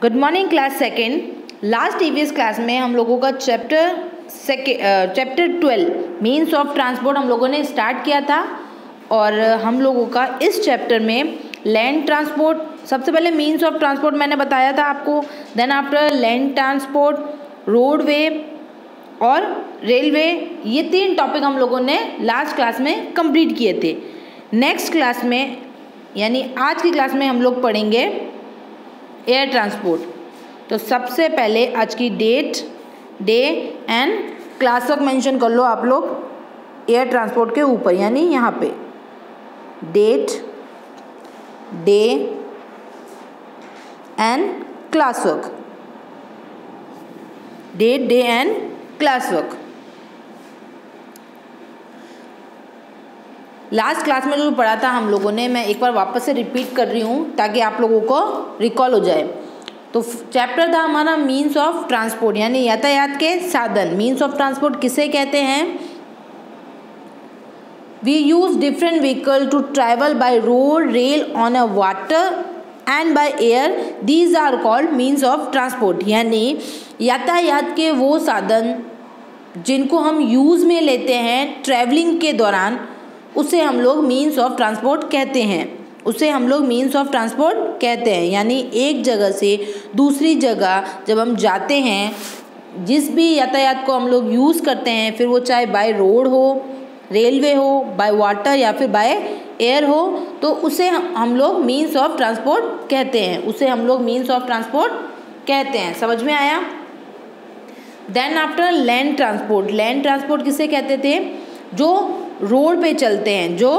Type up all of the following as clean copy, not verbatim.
Good morning class second. Last TVS class में हम लोगों का चैप्टर 12 मीन्स ऑफ ट्रांसपोर्ट हम लोगों ने स्टार्ट किया था और हम लोगों का इस चैप्टर में लैंड ट्रांसपोर्ट, सबसे पहले मीन्स ऑफ ट्रांसपोर्ट मैंने बताया था आपको, then after land transport, roadway और रेलवे, ये 3 टॉपिक हम लोगों ने लास्ट क्लास में कंप्लीट किए थे। नेक्स्ट क्लास में यानी आज की क्लास में हम लोग पढ़ेंगे एयर ट्रांसपोर्ट। तो सबसे पहले आज की डेट, डे एंड क्लास तक मेंशन कर लो आप लोग एयर ट्रांसपोर्ट के ऊपर, यानी यहाँ पे date, day and class work, date, day and class work. Last class में जो पढ़ा था हम लोगों ने, मैं एक बार वापस से रिपीट कर रही हूँ ताकि आप लोगों को रिकॉल हो जाए। तो चैप्टर था हमारा मीन्स ऑफ ट्रांसपोर्ट, यानी यातायात के साधन। मीन्स ऑफ ट्रांसपोर्ट किसे कहते हैं? We use different vehicle to travel by road, rail, on a water and by air, these are called means of transport. यानी यातायात के वो साधन जिनको हम यूज़ में लेते हैं ट्रैवलिंग के दौरान, उसे हम लोग मीन्स ऑफ ट्रांसपोर्ट कहते हैं। उसे हम लोग मीन्स ऑफ ट्रांसपोर्ट कहते हैं। यानी एक जगह से दूसरी जगह जब हम जाते हैं, जिस भी यातायात को हम लोग यूज़ करते हैं, फिर वो चाहे बाय रोड हो, रेलवे हो, बाय वाटर या फिर बाय एयर हो, तो उसे हम लोग मीन्स ऑफ ट्रांसपोर्ट कहते हैं। उसे हम लोग मीन्स ऑफ ट्रांसपोर्ट कहते हैं। समझ में आया? Then after land transport. Land transport किसे कहते थे? जो रोड पे चलते हैं, जो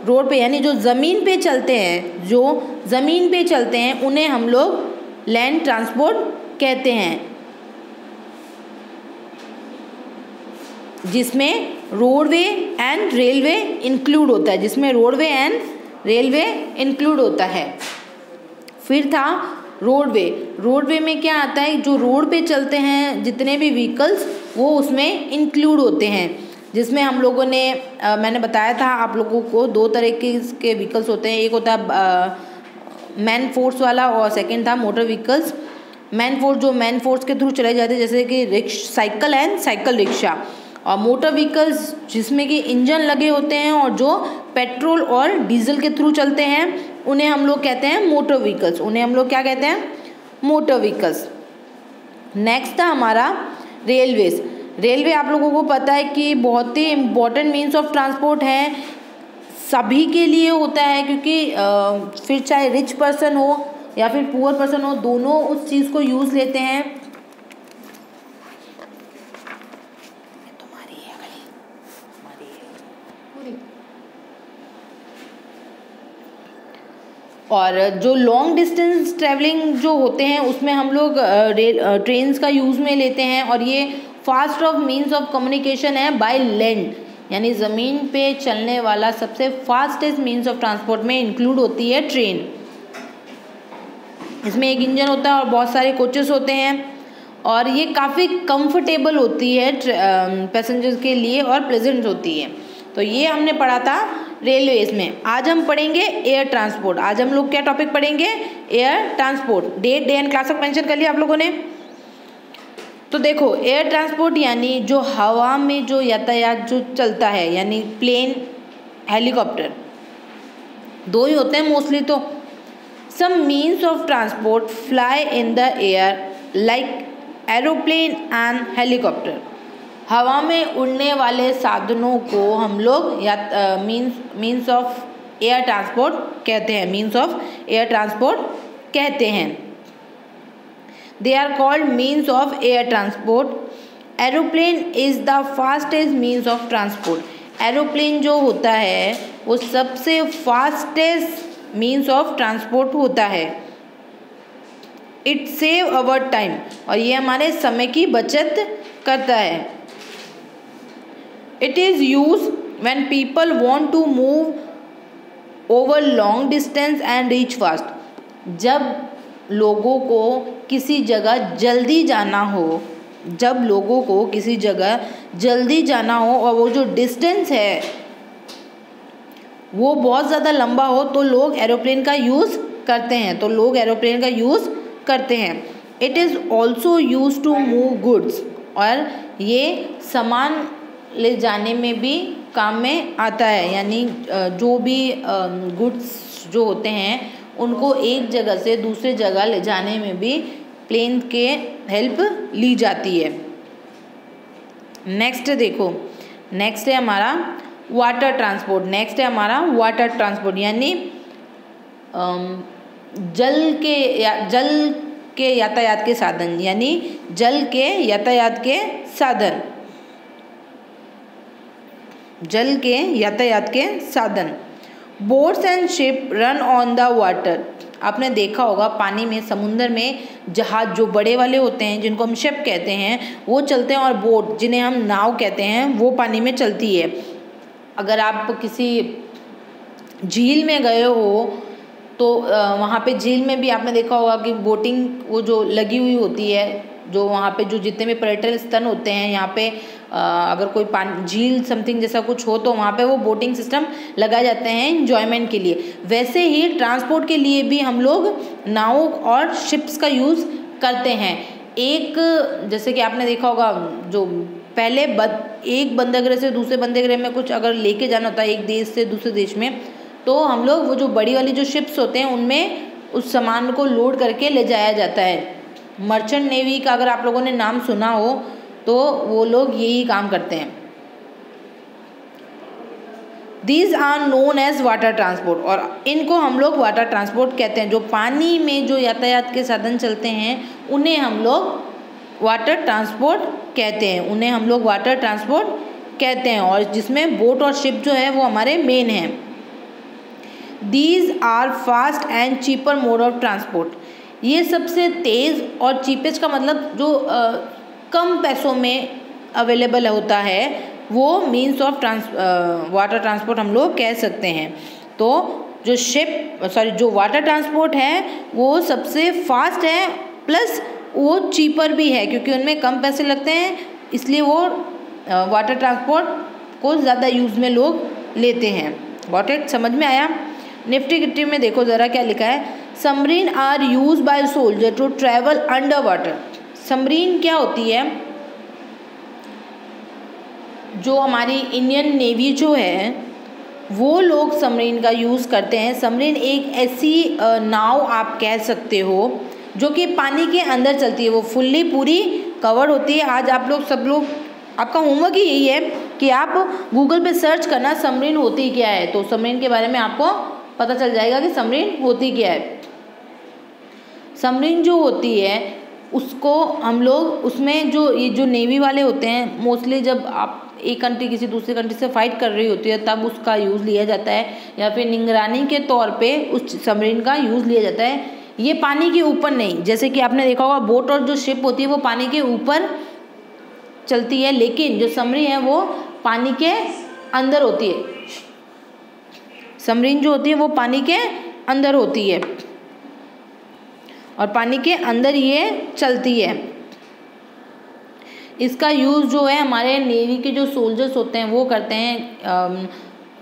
रोड पे यानी जो ज़मीन पे चलते हैं, जो ज़मीन पे चलते हैं, उन्हें हम लोग लैंड ट्रांसपोर्ट कहते हैं, जिसमें रोडवे एंड रेलवे इंक्लूड होता है, जिसमें रोडवे एंड रेलवे इंक्लूड होता है। फिर था रोडवे। रोडवे में क्या आता है? जो रोड पे चलते हैं जितने भी व्हीकल्स, वो उसमें इंक्लूड होते हैं, जिसमें हम लोगों ने मैंने बताया था आप लोगों को 2 तरह के व्हीकल्स होते हैं। एक होता है मैन फोर्स वाला और सेकंड था मोटर व्हीकल्स। मैन फोर्स जो मैन फोर्स के थ्रू चले जाते हैं, जैसे कि साइकिल एंड साइकिल रिक्शा। और मोटर व्हीकल्स जिसमें कि इंजन लगे होते हैं और जो पेट्रोल और डीजल के थ्रू चलते हैं, उन्हें हम लोग कहते हैं मोटर व्हीकल्स। उन्हें हम लोग क्या कहते हैं? Motor vehicles. नेक्स्ट था हमारा रेलवेज। रेलवे आप लोगों को पता है कि बहुत ही इम्पोर्टेंट मीन्स ऑफ ट्रांसपोर्ट है, सभी के लिए होता है, क्योंकि फिर चाहे रिच पर्सन हो या फिर पुअर पर्सन हो, दोनों उस चीज़ को यूज़ लेते हैं। और जो लॉन्ग डिस्टेंस ट्रैवलिंग जो होते हैं, उसमें हम लोग ट्रेन्स का यूज़ में लेते हैं। और ये fast of means of communication है बाय लैंड, यानी ज़मीन पे चलने वाला सबसे फास्टेस्ट मीन्स ऑफ ट्रांसपोर्ट में इंक्लूड होती है ट्रेन। इसमें एक इंजन होता है और बहुत सारे कोचेस होते हैं, और ये काफ़ी कंफर्टेबल होती है पैसेंजर्स के लिए और प्लेजेंट होती है। तो ये हमने पढ़ा था रेलवेज में। आज हम पढ़ेंगे एयर ट्रांसपोर्ट। आज हम लोग क्या टॉपिक पढ़ेंगे? Air transport. Date, day and class तक मेंशन कर लिया आप लोगों ने। तो देखो, एयर ट्रांसपोर्ट यानी जो हवा में जो यातायात जो चलता है, यानी प्लेन, हेलीकॉप्टर, 2 ही होते हैं मोस्टली। तो some means of transport fly in the air like aeroplane and helicopter. हवा में उड़ने वाले साधनों को हम लोग मीन्स ऑफ एयर ट्रांसपोर्ट कहते हैं। मीन्स ऑफ एयर ट्रांसपोर्ट कहते हैं। They are called means of air transport. Aeroplane is the fastest means of transport. Aeroplane जो होता है वो सबसे fastest means of transport होता है। It save our time, और ये हमारे समय की बचत करता है। It is used when people want to move over long distance and reach fast. जब लोगों को किसी जगह जल्दी जाना हो, जब लोगों को किसी जगह जल्दी जाना हो और वो जो डिस्टेंस है वो बहुत ज़्यादा लंबा हो, तो लोग एरोप्लेन का यूज़ करते हैं। It is also use to move goods, और ये सामान ले जाने में भी काम में आता है, यानी जो भी गुड्स जो होते हैं उनको एक जगह से दूसरे जगह ले जाने में भी प्लेन के हेल्प ली जाती है। नेक्स्ट देखो, नेक्स्ट है हमारा वाटर ट्रांसपोर्ट। नेक्स्ट है हमारा वाटर ट्रांसपोर्ट, यानी जल के यातायात के साधन, यानी जल के यातायात के साधन, जल के यातायात के साधन। Boats and ship run on the water. आपने देखा होगा पानी में, समुद्र में जहाज जो बड़े वाले होते हैं जिनको हम शिप कहते हैं वो चलते हैं, और बोट जिन्हें हम नाव कहते हैं वो पानी में चलती है। अगर आप किसी झील में गए हो तो वहाँ पे झील में भी आपने देखा होगा कि बोटिंग वो जो लगी हुई होती है, जो वहाँ पे जो जितने भी पर्यटन स्थल होते हैं, यहाँ पे अगर कोई झील समथिंग जैसा कुछ हो तो वहाँ पे वो बोटिंग सिस्टम लगाए जाते हैं एंजॉयमेंट के लिए। वैसे ही ट्रांसपोर्ट के लिए भी हम लोग नाव और शिप्स का यूज़ करते हैं। एक जैसे कि आपने देखा होगा, जो पहले एक बंदरगाह से दूसरे बंदरगाह में कुछ अगर लेके जाना होता है एक देश से दूसरे देश में, तो हम लोग वो जो बड़ी वाली जो शिप्स होते हैं उनमें उस सामान को लोड करके ले जाया जाता है। मर्चेंट नेवी का अगर आप लोगों ने नाम सुना हो तो वो लोग यही काम करते हैं। These are known as water transport, और इनको हम लोग वाटर ट्रांसपोर्ट कहते हैं। जो पानी में जो यातायात के साधन चलते हैं उन्हें हम लोग वाटर ट्रांसपोर्ट कहते हैं, उन्हें हम लोग वाटर ट्रांसपोर्ट कहते हैं, और जिसमें बोट और शिप जो है वो हमारे मेन हैं। These are fast and cheaper mode of transport। ये सबसे तेज़ और चीपेस्ट का मतलब जो कम पैसों में अवेलेबल होता है वो मीन्स ऑफ वाटर ट्रांसपोर्ट हम लोग कह सकते हैं। तो जो जो वाटर ट्रांसपोर्ट है वो सबसे फास्ट है, प्लस वो चीपर भी है, क्योंकि उनमें कम पैसे लगते हैं, इसलिए वो वाटर ट्रांसपोर्ट को ज़्यादा यूज़ में लोग लेते हैं। Got it? समझ में आया? निफ्टी गिफ्टी में देखो ज़रा क्या लिखा है। Submarine are use by soldier to travel under water. Submarine क्या होती है? जो हमारी इंडियन नेवी जो है वो लोग सबमरीन का यूज़ करते हैं। सबमरीन एक ऐसी नाव आप कह सकते हो जो कि पानी के अंदर चलती है, वो फुल्ली पूरी कवर होती है। आज आप लोग सब लोग, आपका होमवर्क ही यही है कि आप गूगल पे सर्च करना सबमरीन होती क्या है, तो सबमरीन के बारे में आपको पता चल जाएगा कि सबमरीन होती क्या है। सबमरीन जो होती है उसको हम लोग, उसमें जो नेवी वाले होते हैं, मोस्टली जब आप एक कंट्री किसी दूसरी कंट्री से फाइट कर रही होती है तब उसका यूज़ लिया जाता है, या फिर निगरानी के तौर पे उस सबमरीन का यूज़ लिया जाता है। ये पानी के ऊपर नहीं, जैसे कि आपने देखा होगा बोट और जो शिप होती है वो पानी के ऊपर चलती है, लेकिन जो सबमरीन है वो पानी के अंदर होती है। सबमरीन जो होती है वो पानी के अंदर होती है और पानी के अंदर ये चलती है। इसका यूज़ जो है हमारे नेवी के जो सोल्जर्स होते हैं वो करते हैं।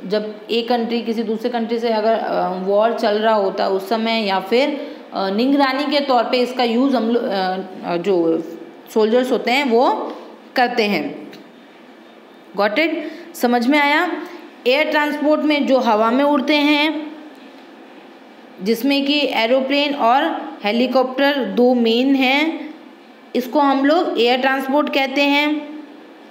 जब एक कंट्री किसी दूसरे कंट्री से अगर वॉर चल रहा होता है उस समय, या फिर निगरानी के तौर पे इसका यूज़ हम लोग जो सोल्जर्स होते हैं वो करते हैं। Got it? समझ में आया? एयर ट्रांसपोर्ट में जो हवा में उड़ते हैं, जिसमें कि एरोप्लेन और हेलीकॉप्टर दो मेन हैं, इसको हम लोग एयर ट्रांसपोर्ट कहते हैं।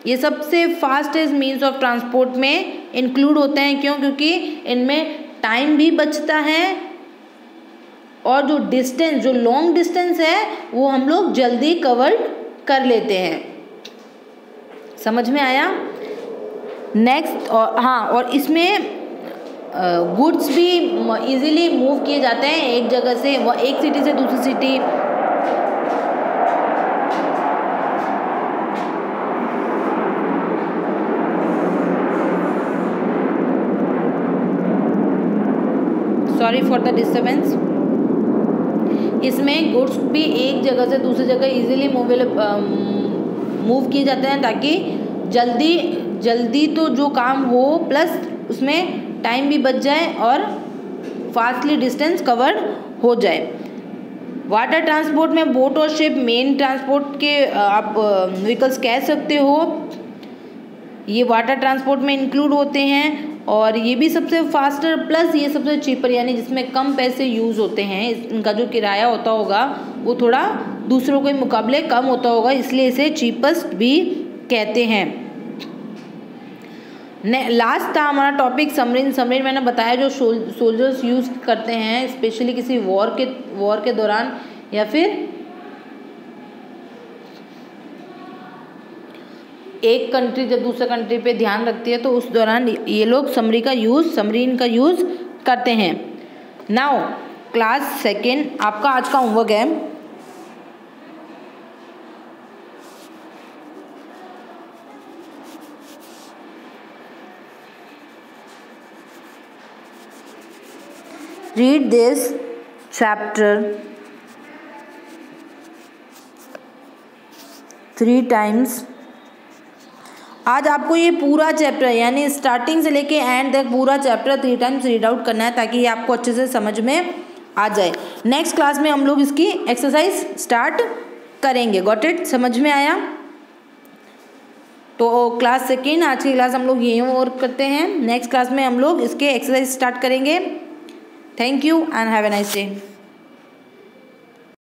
ये सबसे फास्टेस्ट मीन्स ऑफ ट्रांसपोर्ट में इंक्लूड होते हैं। क्यों? क्योंकि इनमें टाइम भी बचता है और जो डिस्टेंस, जो लॉन्ग डिस्टेंस है वो हम लोग जल्दी कवर कर लेते हैं। समझ में आया? नेक्स्ट, और हाँ, और इसमें गुड्स भी इजीली मूव किए जाते हैं एक जगह से, एक सिटी से दूसरी city. Sorry for the disturbance. इसमें गुड्स भी एक जगह से दूसरी जगह इजीली मूव किए जाते हैं, ताकि जल्दी तो जो काम हो, प्लस उसमें टाइम भी बच जाए और फास्टली डिस्टेंस कवर हो जाए। वाटर ट्रांसपोर्ट में बोट और शिप मेन ट्रांसपोर्ट के आप व्हीकल्स कह सकते हो। ये वाटर ट्रांसपोर्ट में इंक्लूड होते हैं और ये भी सबसे फास्टर प्लस ये सबसे चीपर, यानी जिसमें कम पैसे यूज़ होते हैं। इनका जो किराया होता होगा वो थोड़ा दूसरों के मुकाबले कम होता होगा, इसलिए इसे चीपेस्ट भी कहते हैं। लास्ट था हमारा टॉपिक सबमरीन। सबमरीन मैंने बताया जो सोल्जर्स यूज़ करते हैं स्पेशली किसी वॉर के दौरान, या फिर एक कंट्री जब दूसरे कंट्री पे ध्यान रखती है तो उस दौरान ये लोग सबमरीन का यूज़ करते हैं। नाउ क्लास सेकेंड आपका आज का होमवर्क है, रीड दिस चैप्टर 3 times। आज आपको ये पूरा चैप्टर यानी स्टार्टिंग से लेके एंड तक पूरा चैप्टर 3 times रीड आउट करना है ताकि ये आपको अच्छे से समझ में आ जाए। नेक्स्ट क्लास में हम लोग इसकी एक्सरसाइज स्टार्ट करेंगे। Got it? समझ में आया? तो क्लास सेकेंड आज की क्लास हम लोग यहीं वर्क करते हैं। नेक्स्ट क्लास में हम लोग इसके एक्सरसाइज स्टार्ट करेंगे। Thank you and have a nice day.